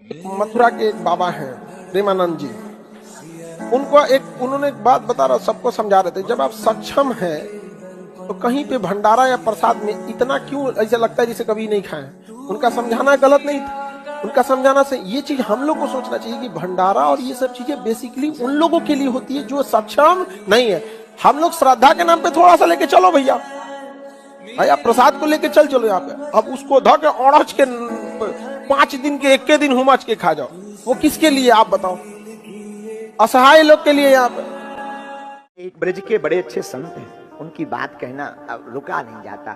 मथुरा के एक बाबा हैं प्रेमानंद जी। उन्होंने एक बात बता रहा, सबको समझा रहे थे, जब आप सक्षम हैं तो कहीं पे भंडारा या प्रसाद में इतना क्यों ऐसा लगता है जैसे कभी नहीं खाए। उनका समझाना गलत नहीं था, उनका समझाना से ये चीज हम लोग को सोचना चाहिए कि भंडारा और ये सब चीजें बेसिकली उन लोगों के लिए होती है जो सक्षम नहीं है। हम लोग श्रद्धा के नाम पे थोड़ा सा लेके चलो भैया, भैया प्रसाद को लेके चलो यहाँ पे, अब उसको धो के औड़च के 5 दिन के 1 दिन हुमच के खा जाओ। वो किसके लिए आप बताओ? असहाय लोग के लिए। यहाँ पे एक ब्रज के बड़े अच्छे संत हैं, उनकी बात कहना अब रुका नहीं जाता।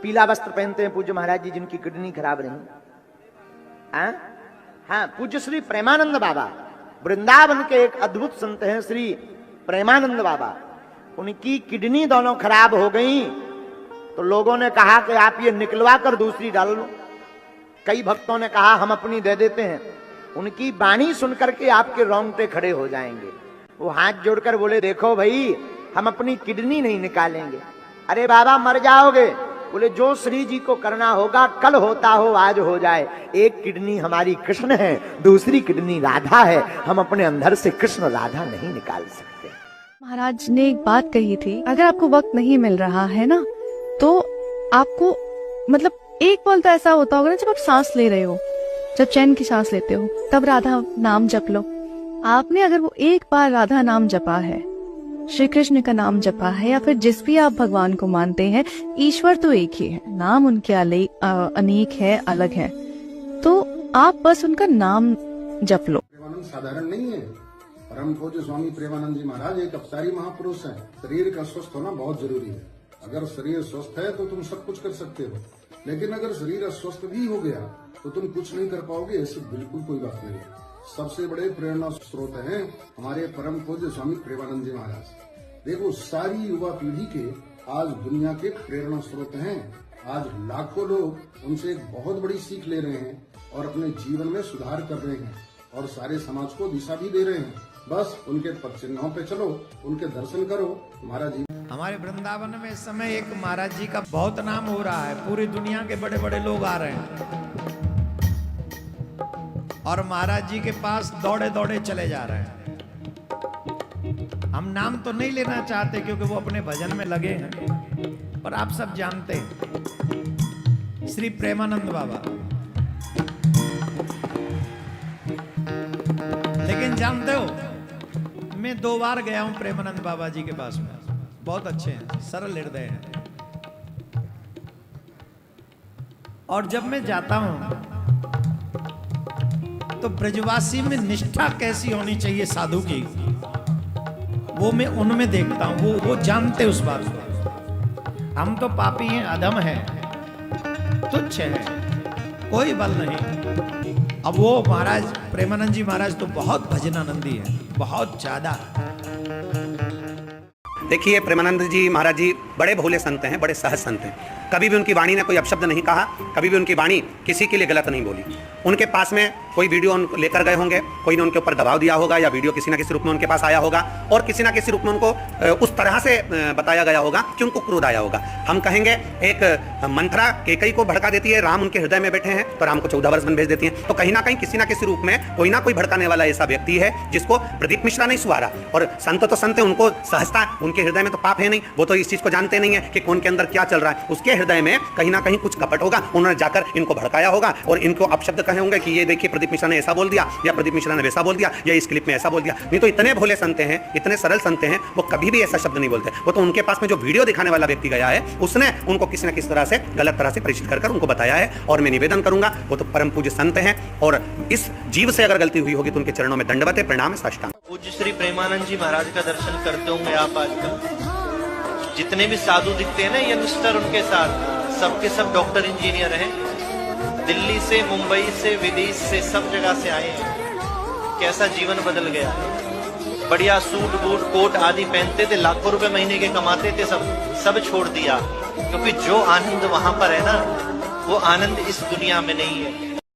पीला वस्त्र पहनते हैं पूज्य महाराज जी, जिनकी किडनी खराब रही। हाँ, पूज्य श्री प्रेमानंद बाबा, वृंदावन के एक अद्भुत संत हैं श्री प्रेमानंद बाबा। उनकी किडनी दोनों खराब हो गई तो लोगों ने कहा कि आप ये निकलवा कर दूसरी डाल लो। कई भक्तों ने कहा हम अपनी दे देते हैं। उनकी वाणी सुनकर के आपके रोंगटे खड़े हो जाएंगे। वो हाथ जोड़कर बोले, देखो भाई, हम अपनी किडनी नहीं निकालेंगे। अरे बाबा मर जाओगे। बोले जो श्री जी को करना होगा, कल होता हो आज हो जाए। एक किडनी हमारी कृष्ण है, दूसरी किडनी राधा है। हम अपने अंदर से कृष्ण राधा नहीं निकाल सकते। महाराज ने एक बात कही थी, अगर आपको वक्त नहीं मिल रहा है ना, तो आपको मतलब एक पल तो ऐसा होता होगा ना, जब आप सांस ले रहे हो, जब चैन की सांस लेते हो, तब राधा नाम जप लो। आपने अगर वो एक बार राधा नाम जपा है, श्री कृष्ण का नाम जपा है, या फिर जिस भी आप भगवान को मानते हैं, ईश्वर तो एक ही है, नाम उनके अनेक है, अलग है, तो आप बस उनका नाम जप लो। प्रेमानंद साधारण नहीं है। परम पूज्य स्वामी प्रेमानंद जी महाराज एक अवतारी महापुरुष हैं। शरीर का स्वस्थ होना बहुत जरूरी है। अगर शरीर स्वस्थ है तो तुम सब कुछ कर सकते हो, लेकिन अगर शरीर अस्वस्थ भी हो गया तो तुम कुछ नहीं कर पाओगे, ऐसी बिल्कुल कोई बात नहीं है। सबसे बड़े प्रेरणा स्रोत हैं हमारे परम पूज्य स्वामी प्रेमानंद जी महाराज। देखो, सारी युवा पीढ़ी के आज दुनिया के प्रेरणा स्रोत हैं। आज लाखों लोग उनसे एक बहुत बड़ी सीख ले रहे हैं और अपने जीवन में सुधार कर रहे हैं और सारे समाज को दिशा भी दे रहे हैं। बस उनके पद चिन्हों पे चलो, उनके दर्शन करो। महाराज जी, हमारे वृंदावन में इस समय एक महाराज जी का बहुत नाम हो रहा है। पूरी दुनिया के बड़े बड़े लोग आ रहे हैं और महाराज जी के पास दौड़े दौड़े चले जा रहे हैं। हम नाम तो नहीं लेना चाहते क्योंकि वो अपने भजन में लगे हैं, पर आप सब जानते हैं श्री प्रेमानंद बाबा। लेकिन जानते हो, मैं 2 बार गया हूं प्रेमानंद बाबा जी के पास में। बहुत अच्छे हैं, सरल हृदय हैं। और जब मैं जाता हूं तो ब्रजवासी में निष्ठा कैसी होनी चाहिए साधु की, वो मैं उनमें देखता हूं। वो जानते उस बात को। हम तो पापी हैं, अधम हैं, तुच्छ हैं, कोई बल नहीं। अब वो महाराज प्रेमानंद जी महाराज तो बहुत भजनानंदी है, बहुत ज्यादा। देखिए, प्रेमानंद जी महाराज जी बड़े भोले संत हैं, बड़े सहज संत हैं। कभी भी उनकी वाणी ने कोई अपशब्द नहीं कहा, कभी भी उनकी वाणी किसी के लिए गलत नहीं बोली। उनके पास में कोई वीडियो लेकर गए होंगे, कोई ने उनके ऊपर दबाव दिया होगा, या वीडियो किसी न किसी रूप में उनके पास आया होगा और किसी न किसी रूप में उनको उस तरह से बताया गया होगा कि उनको क्रोध आया होगा। हम कहेंगे एक मंथरा कैकेयी को भड़का देती है, राम उनके हृदय में बैठे हैं तो राम को 14 वर्ष में भेज देती हैं। तो कहीं ना कहीं किसी न किसी रूप में कोई ना कोई भड़काने वाला ऐसा व्यक्ति है जिसको प्रदीप मिश्रा नहीं सुहारा। और संत तो संत है, उनको सहजता, उनके हृदय में तो पाप है नहीं, वो तो इस चीज को जानते नहीं है कि कौन के अंदर क्या चल रहा है। उसके हृदय में कहीं ना कहीं कुछ कपट होगा, उन्होंने जाकर इनको भड़काया होगा और इनको अपशब्द कहे होंगे कि ये देखिए प्रदीप मिश्रा ने ऐसा बोल दिया, या प्रदीप मिश्रा ने वैसा बोल दिया, या इस क्लिप में ऐसा बोल दिया। नहीं तो इतने भोले संत हैं, इतने सरल संत हैं, वो कभी भी ऐसा शब्द नहीं बोलते। वो तो उनके पास में जो वीडियो दिखाने वाला व्यक्ति गया है, उसने उनको किसी न किसी तरह से गलत तरह से परिचित कर उनको बताया है। और मैं निवेदन करूंगा, वो तो परम पूज्य संत हैं और इस जीव से अगर गलती हुई होगी तो उनके चरणों में दंडवत है, प्रणाम है, साष्टांग। पूज्य श्री प्रेमानंद जी महाराज का दर्शन करते होंगे आप आजकल। जितने भी साधु दिखते हैं ना यंगस्टर, उनके साथ सबके सब डॉक्टर इंजीनियर हैं। दिल्ली से, मुंबई से, विदेश से, सब जगह से आए हैं। कैसा जीवन बदल गया। बढ़िया सूट बूट कोट आदि पहनते थे, लाखों रुपए महीने के कमाते थे, सब छोड़ दिया। क्योंकि जो आनंद वहां पर है ना, वो आनंद इस दुनिया में नहीं है।